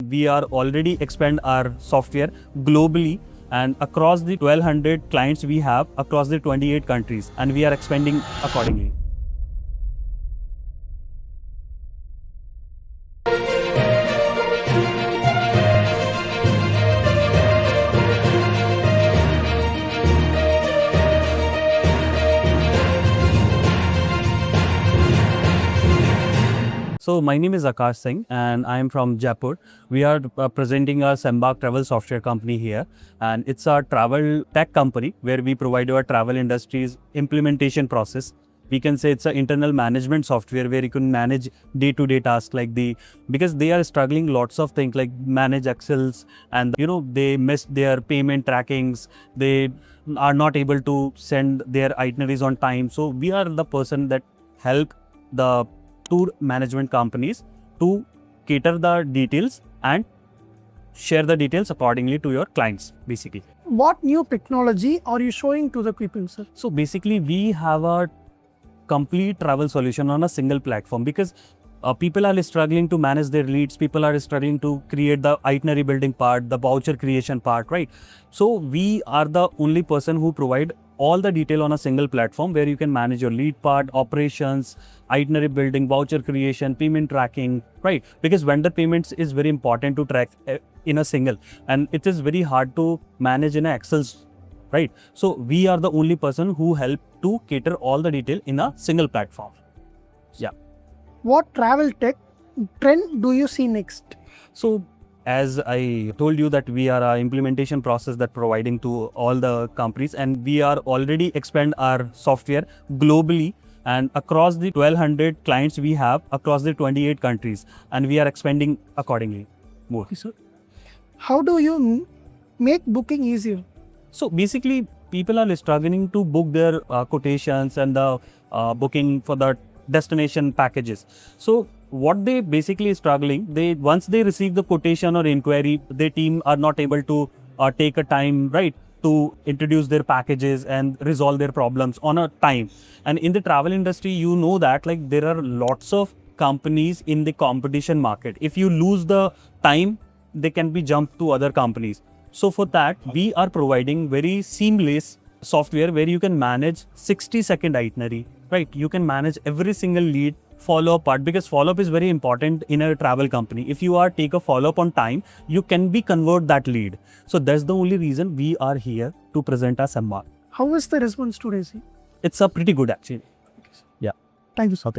we are already expand our software globally and across the 1200 clients we have across the 28 countries, and we are expanding accordingly. So my name is Akash Singh and I am from Jaipur. We are presenting a Embark travel software company here, and it's a travel tech company where we provide our travel industry's implementation process. We can say it's an internal management software where you can manage day-to-day tasks because they are struggling lots of things like manage Excels, and they miss their payment trackings. They are not able to send their itineraries on time. So we are the person that help the tour management companies to cater the details and share the details accordingly to your clients, basically. What new technology are you showing to the people, sir? So basically we have a complete travel solution on a single platform, because people are struggling to manage their leads, people are struggling to create the itinerary building part, the voucher creation part, right? So we are the only person who provide all the detail on a single platform where you can manage your lead part, operations, itinerary building, voucher creation, payment tracking, right? Because vendor payments is very important to track in a single, and it is very hard to manage in Excel, right? So we are the only person who help to cater all the detail in a single platform. Yeah. What travel tech trend do you see next? So as I told you that we are an implementation process that providing to all the companies, and we are already expand our software globally and across the 1200 clients we have across the 28 countries, and we are expanding accordingly more. Okay, sir. How do you make booking easier? So basically people are struggling to book their quotations and the booking for the destination packages. So what they basically struggling, once they receive the quotation or inquiry, their team are not able to take a time, right, to introduce their packages and resolve their problems on a time. And in the travel industry, you know that like there are lots of companies in the competition market. If you lose the time, they can be jumped to other companies. So for that, we are providing very seamless software where you can manage 60-second itinerary, right? You can manage every single lead, follow-up part, because follow-up is very important in a travel company. If you are take a follow-up on time, you can be convert that lead. So that's the only reason we are here to present our Embark. How is the response today, sir? It's a pretty good actually. Yeah. Thank you, sir.